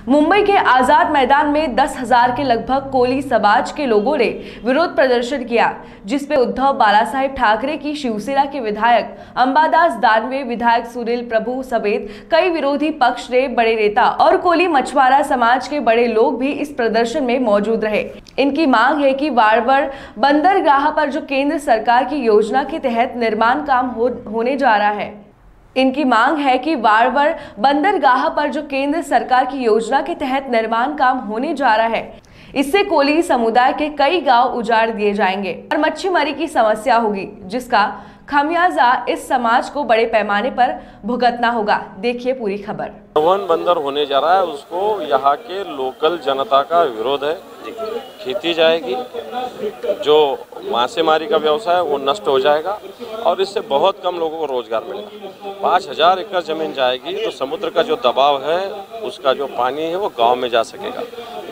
मुंबई के आजाद मैदान में 10,000 के लगभग कोली समाज के लोगों ने विरोध प्रदर्शन किया, जिसमें उद्धव बालासाहेब ठाकरे की शिवसेना के विधायक अंबादास दानवे, विधायक सुनील प्रभु समेत कई विरोधी पक्ष के बड़े नेता और कोली मछुआरा समाज के बड़े लोग भी इस प्रदर्शन में मौजूद रहे। इनकी मांग है कि वाड़वर बंदरगाह पर जो केंद्र सरकार की योजना के तहत निर्माण काम होने जा रहा है, इनकी मांग है कि वाड़वर बंदरगाह पर जो केंद्र सरकार की योजना के तहत निर्माण काम होने जा रहा है, इससे कोली समुदाय के कई गांव उजाड़ दिए जाएंगे और मच्छीमारी की समस्या होगी, जिसका खामियाजा इस समाज को बड़े पैमाने पर भुगतना होगा। देखिए पूरी खबर। वन बंदर होने जा रहा है, उसको यहाँ के लोकल जनता का विरोध है। खेती जाएगी, जो मासेमारी का व्यवसाय है वो नष्ट हो जाएगा और इससे बहुत कम लोगों को रोजगार मिलेगा। 5,000 एकड़ जमीन जाएगी तो समुद्र का जो दबाव है, उसका जो पानी है वो गांव में जा सकेगा।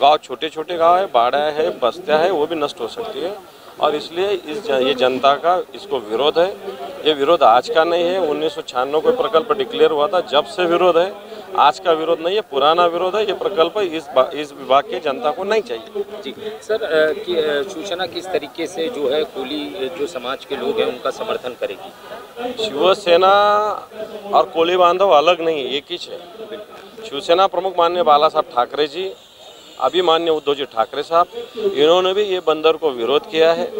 गांव छोटे छोटे गांव है, बाड़ा है, बस्तियां है, वो भी नष्ट हो सकती है और इसलिए ये जनता का इसको विरोध है। ये विरोध आज का नहीं है, 1996 को प्रकल्प डिक्लेयर हुआ था, जब से विरोध है। आज का विरोध नहीं है, पुराना विरोध है। ये प्रकल्प इस विभाग के जनता को नहीं चाहिए। जी सर, शिवसेना किस तरीके से जो है कोली जो समाज के लोग हैं उनका समर्थन करेगी? शिवसेना और कोली बांधव अलग नहीं है, एक ही है। शिवसेना प्रमुख माननीय बाला साहब ठाकरे जी, अभी माननीय उद्धव जी ठाकरे साहब, इन्होंने भी ये बंदर को विरोध किया है,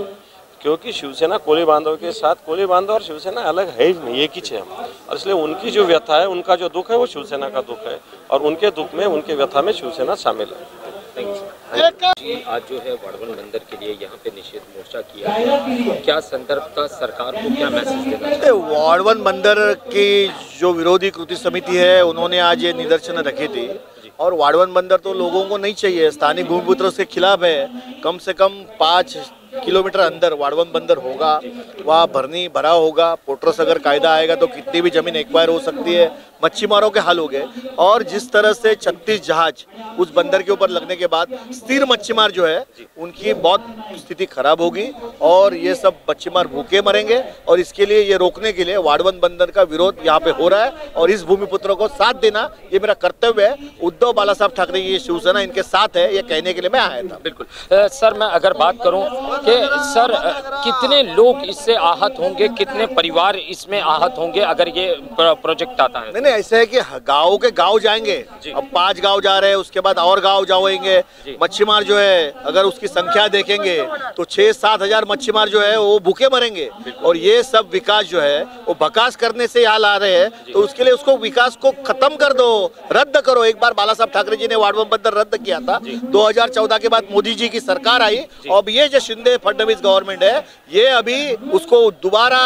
क्योंकि शिवसेना कोली बांधव के साथ, कोली बांधव और शिवसेना अलग है ही नहीं, एक ही है। और इसलिए उनकी जो व्यथा है, उनका जो दुख है वो शिवसेना का दुख है और उनके दुख में, उनके व्यथा में शिवसेना शामिल है। जी, आज जो है वाड़वन बंदर के लिए यहाँ पे निषेध मोर्चा किया है, क्या संदर्भ था, सरकार को क्या मैसेज देना चाहिए? वाड़वन बंदर की जो विरोधी कृति समिति है, उन्होंने आज ये निदर्शन रखे थे और वाड़वन बंदर तो लोगों को नहीं चाहिए, स्थानीय भूमिपुत्र उसके खिलाफ है। कम से कम 5 किलोमीटर अंदर वाड़वन बंदर होगा, वहाँ भरनी भरा होगा। पोर्टर्स अगर कायदा आएगा तो कितनी भी जमीन एक्वायर हो सकती है। मच्छीमारों के हाल हो गए और जिस तरह से 36 जहाज उस बंदर के ऊपर लगने के बाद स्थिर मच्छीमार जो है उनकी बहुत स्थिति खराब होगी और ये सब मच्छीमार भूखे मरेंगे। और इसके लिए ये रोकने के लिए वाड़वन बंदर का विरोध यहाँ पे हो रहा है और इस भूमिपुत्रों को साथ देना ये मेरा कर्तव्य है। उद्धव बाला साहब ठाकरे की शिवसेना इनके साथ है, ये कहने के लिए मैं आया था। बिल्कुल सर, मैं अगर बात करूँ कि सर कितने लोग इससे आहत होंगे, कितने परिवार इसमें आहत होंगे अगर ये प्रोजेक्ट आता है? नहीं, ऐसा है कि गाँव के गाँव जाएंगे, अब 5 गाँव जा रहे हैं, उसके बाद और गाँव जाएंगे। मच्छीमार जो है अगर उसकी संख्या देखेंगे तो 6-7 हजार मच्छीमार जो है वो भूखे मरेंगे और ये सब विकास जो है वो बकास करने से यहाँ ला रहे हैं। तो उसके लिए उसको विकास को खत्म कर दो, रद्द करो। एक बार बाला साहब ठाकरे जी ने वाड़वन बंदर रद्द किया था, 2014 के बाद मोदी जी की सरकार आई। अब ये जो शिंदे फडणवीस गवर्नमेंट है, ये अभी उसको दोबारा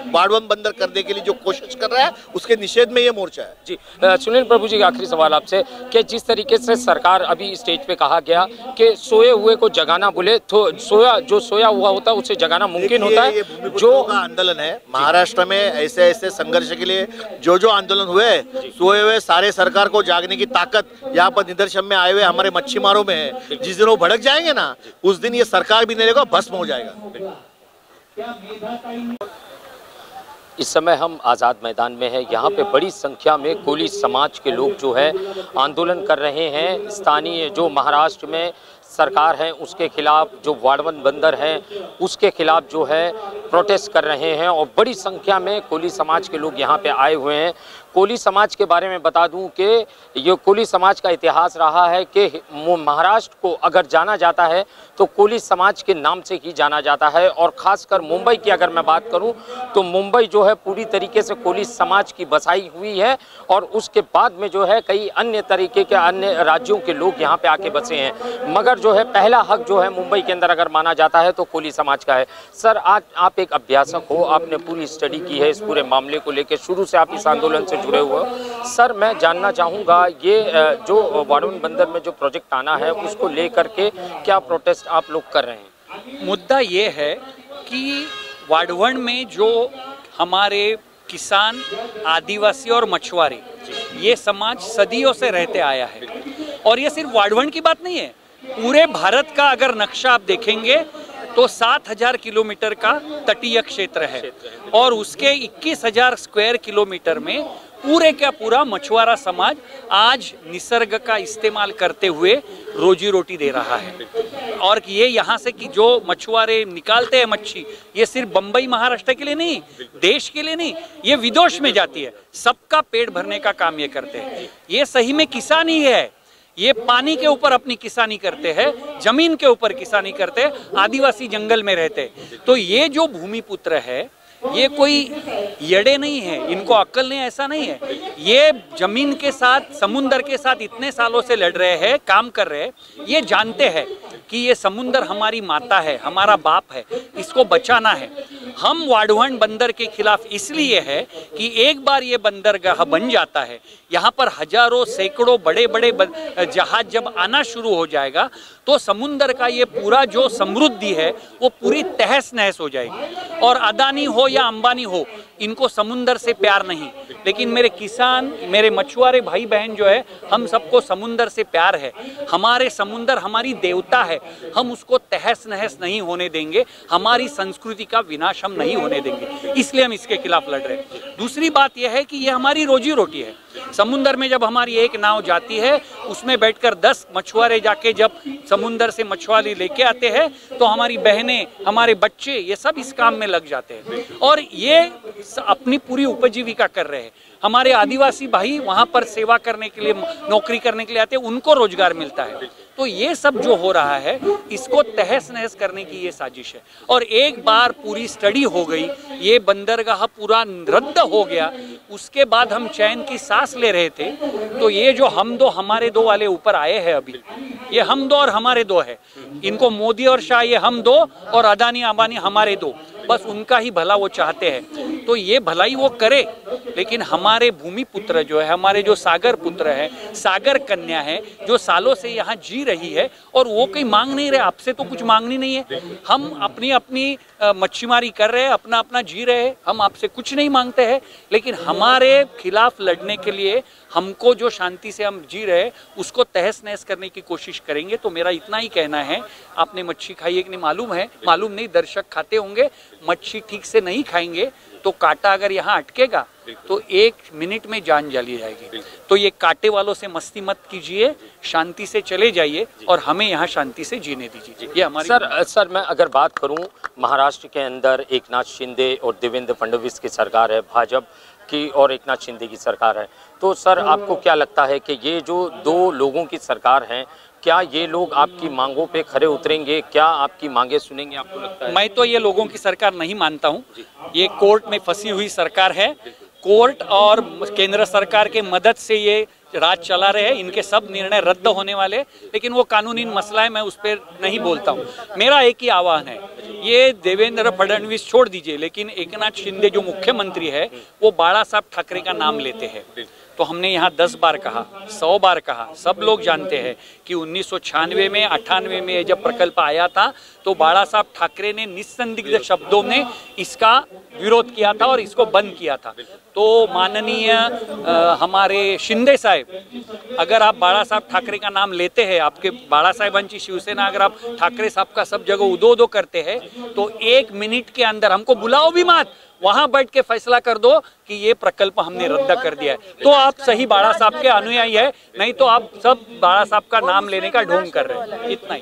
वाड़वन बंदर करने के लिए जो कोशिश कर रहा है, उसके निषेध में ये मोर्चा है। जी सुनील प्रभु जी, आखिरी सवाल आपसे कि जिस तरीके से सरकार अभी स्टेज पे कहा गया कि सोए हुए को जगाना बोले तो सोया हुआ होता है उसे जगाना मुमकिन होता है। जो आंदोलन है महाराष्ट्र में, ऐसे संघर्ष के लिए जो आंदोलन हुए, सोए हुए सारे सरकार को जागने की ताकत यहाँ पर निदर्शन में आए हुए हमारे मच्छीमारों में है। जिस दिन वो भड़क जाएंगे ना, उस दिन ये सरकार भी नहीं रहेगा, भस्म हो जाएगा। इस समय हम आज़ाद मैदान में हैं। यहाँ पे बड़ी संख्या में कोली समाज के लोग जो है आंदोलन कर रहे हैं। स्थानीय जो महाराष्ट्र में सरकार है उसके खिलाफ, जो वाड़वन बंदर हैं उसके खिलाफ जो है प्रोटेस्ट कर रहे हैं और बड़ी संख्या में कोली समाज के लोग यहाँ पे आए हुए हैं। कोली समाज के बारे में बता दूं कि ये कोली समाज का इतिहास रहा है कि महाराष्ट्र को अगर जाना जाता है तो कोली समाज के नाम से ही जाना जाता है। और ख़ासकर मुंबई की अगर मैं बात करूं तो मुंबई जो है पूरी तरीके से कोली समाज की बसाई हुई है और उसके बाद में जो है कई अन्य तरीके के अन्य राज्यों के लोग यहाँ पे आके बसे हैं, मगर जो है पहला हक जो है मुंबई के अंदर अगर माना जाता है तो कोली समाज का है। सर, आज आप एक अभ्यासक हो, आपने पूरी स्टडी की है इस पूरे मामले को लेकर, शुरू से आप इस आंदोलन से जुड़े हुए हो। सर, मैं जानना चाहूँगा ये जो वाड़वन बंदर में जो प्रोजेक्ट आना है उसको लेकर के क्या प्रोटेस्ट आप लोग कर रहे हैं? मुद्दा ये है कि वाड़वन में जो हमारे किसान, आदिवासी और मछुआरे, ये समाज सदियों से रहते आया है और ये सिर्फ वाड़वन की बात नहीं है, पूरे भारत का अगर नक्शा आप देखेंगे तो 7,000 किलोमीटर का तटीय क्षेत्र है और उसके 21,000 स्क्वायर किलोमीटर में पूरे का पूरा मछुआरा समाज आज निसर्ग का इस्तेमाल करते हुए रोजी रोटी दे रहा है। और ये यहाँ से कि जो मछुआरे निकालते हैं मच्छी, ये सिर्फ बंबई महाराष्ट्र के लिए नहीं, देश के लिए नहीं, ये विदेश में जाती है। सबका पेट भरने का काम ये करते हैं। ये सही में किसानी है। ये पानी के ऊपर अपनी किसानी करते हैं, जमीन के ऊपर किसानी करते हैं, आदिवासी जंगल में रहते हैं। तो ये जो भूमिपुत्र है, ये कोई यड़े नहीं है, इनको अक्ल नहीं, ऐसा नहीं है। ये जमीन के साथ, समुंदर के साथ इतने सालों से लड़ रहे हैं, काम कर रहे हैं। ये जानते हैं कि ये समुंदर हमारी माता है, हमारा बाप है, इसको बचाना है। हम वाढवण बंदर के खिलाफ इसलिए है कि एक बार ये बंदरगाह बन जाता है, यहाँ पर हजारों सैकड़ों बड़े बड़े जहाज जब आना शुरू हो जाएगा तो समुंदर का ये पूरा जो समृद्धि है वो पूरी तहस नहस हो जाएगी। और अदानी हो या अंबानी हो, इनको समुंदर से प्यार नहीं, लेकिन मेरे किसान, मेरे मछुआरे भाई बहन जो है, हम सबको समुंदर से प्यार है। हमारे समुंदर हमारी देवता है, हम उसको तहस नहस नहीं होने देंगे, हमारी संस्कृति का विनाश हम नहीं होने देंगे, इसलिए हम इसके खिलाफ लड़ रहे हैं। दूसरी बात यह है कि ये हमारी रोजी रोटी है। समुंदर में जब हमारी एक नाव जाती है, उसमें बैठकर 10 मछुआरे जाके जब समुंदर से मछुआरे लेके आते हैं, तो हमारी बहनें, हमारे बच्चे, ये सब इस काम में लग जाते हैं और ये अपनी पूरी उपजीविका कर रहे हैं। हमारे आदिवासी भाई वहाँ पर सेवा करने के लिए, नौकरी करने के लिए आते हैं, उनको रोजगार मिलता है। तो ये सब जो हो रहा है, इसको तहस नहस करने की ये साजिश है। और एक बार पूरी स्टडी हो गई, ये बंदरगाह पूरा रद्द हो गया, उसके बाद हम चैन की सांस ले रहे थे। तो ये जो हम दो हमारे दो वाले ऊपर आए हैं अभी, ये हम दो और हमारे दो है। इनको मोदी और शाह ये हम दो और अदानी अंबानी हमारे दो, बस उनका ही भला वो चाहते हैं। तो ये भलाई वो करे, लेकिन हमारे भूमि पुत्र जो है, हमारे जो सागर पुत्र है, सागर कन्या है, जो सालों से यहाँ जी रही है, और वो कहीं मांग नहीं रहे, आपसे तो कुछ मांगनी नहीं है। हम अपनी अपनी मच्छीमारी कर रहे हैं, अपना अपना जी रहे हैं, हम आपसे कुछ नहीं मांगते हैं। लेकिन हमारे खिलाफ लड़ने के लिए हमको जो शांति से हम जी रहे, उसको तहस नहस करने की कोशिश करेंगे। तो मेरा इतना ही कहना है, आपने मच्छी खाई है कि नहीं मालूम है, मालूम नहीं, दर्शक खाते होंगे। मच्छी ठीक से नहीं खाएंगे तो कांटा अगर यहाँ अटकेगा तो 1 मिनट में जान चली जाएगी। तो ये कांटे वालों से मस्ती मत कीजिए, शांति से चले जाइए और हमें यहाँ शांति से जीने दीजिए। ये हमारी सर मैं अगर बात करूँ, महाराष्ट्र के अंदर एकनाथ शिंदे और देवेंद्र फडणवीस की सरकार है, भाजपा की और एकनाथ शिंदे की सरकार है। तो सर आपको क्या लगता है कि ये जो 2 लोगों की सरकार है, क्या ये लोग आपकी मांगों पे खरे उतरेंगे? क्या आपकी मांगे सुनेंगे, आपको लगता है? मैं तो ये लोगों की सरकार नहीं मानता हूँ। ये कोर्ट में फंसी हुई सरकार है। कोर्ट और केंद्र सरकार के मदद से ये राज चला रहे हैं। इनके सब निर्णय रद्द होने वाले, लेकिन वो कानूनी मसला है, मैं उस पर नहीं बोलता हूँ। मेरा एक ही आह्वान है, ये देवेंद्र फडणवीस छोड़ दीजिए, लेकिन एकनाथ शिंदे जो मुख्यमंत्री है, वो बाला साहब ठाकरे का नाम लेते हैं। तो हमने यहाँ 10 बार कहा, 100 बार कहा, सब लोग जानते हैं कि 1996 में, 98 में जब प्रकल्प आया था, तो बाला साहब ठाकरे ने निस्संदिग्ध शब्दों में इसका विरोध किया था और इसको बंद किया था। तो माननीय हमारे शिंदे साहब, अगर आप बाला साहब ठाकरे का नाम लेते हैं, आपके बाला साहेबांची शिवसेना अगर आप ठाकरे साहब का सब जगह उदो उदो करते हैं, तो 1 मिनट के अंदर, हमको बुलाओ भी मत, वहां बैठ के फैसला कर दो कि ये प्रकल्प हमने रद्द कर दिया है। तो आप सही बाला साहब के अनुयायी है, नहीं तो आप सब बाला साहब का नाम लेने का ढोंग कर रहे हैं। इतना ही।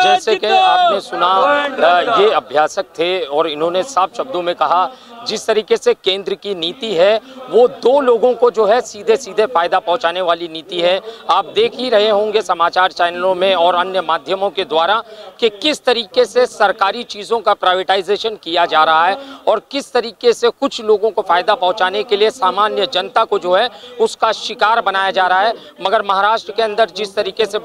जैसे कि आपने सुना, ये अभ्यासक थे और इन्होंने साफ शब्दों में कहा, जिस तरीके से केंद्र की नीति है वो 2 लोगों को जो है सीधे सीधे फायदा पहुंचाने वाली नीति है। आप देख ही रहे होंगे समाचार चैनलों में और अन्य माध्यमों के द्वारा कि किस तरीके से सरकारी चीज़ों का प्राइवेटाइजेशन किया जा रहा है और किस तरीके से कुछ लोगों को फायदा पहुंचाने के लिए सामान्य जनता को जो है उसका शिकार बनाया जा रहा है। मगर महाराष्ट्र के अंदर जिस तरीके से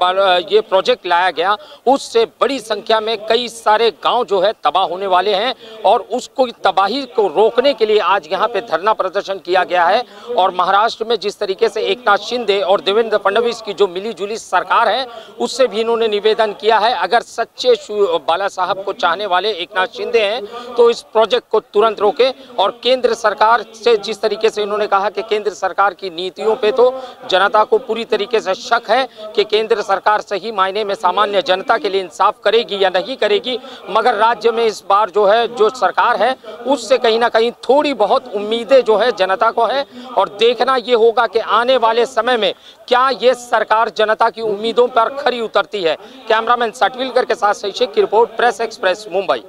ये प्रोजेक्ट लाया गया, उससे बड़ी संख्या में कई सारे गाँव जो है तबाह होने वाले हैं और उसको तबाही को रोकने के लिए आज यहाँ पे धरना प्रदर्शन किया गया है। और महाराष्ट्र में जिस तरीके से एकनाथ शिंदे और देवेंद्र फडणवीस की जो मिलीजुली सरकार है, उससे भी इन्होंने निवेदन किया है, अगर सच्चे बाला साहब को चाहने वाले एकनाथ शिंदे हैं तो इस प्रोजेक्ट को तुरंत रोके। और केंद्र सरकार से जिस तरीके से इन्होंने कहा कि केंद्र सरकार की नीतियों पे तो जनता को पूरी तरीके से शक है कि केंद्र सरकार सही मायने में सामान्य जनता के लिए इंसाफ करेगी या नहीं करेगी, मगर राज्य में इस बार जो है जो सरकार है उससे कहीं ना कहीं कहीं थोड़ी बहुत उम्मीदें जो है जनता को है, और देखना ये होगा कि आने वाले समय में क्या ये सरकार जनता की उम्मीदों पर खरी उतरती है। कैमरामैन सटविलकर के साथ शैक्षिक की रिपोर्ट, प्रेस एक्सप्रेस, मुंबई।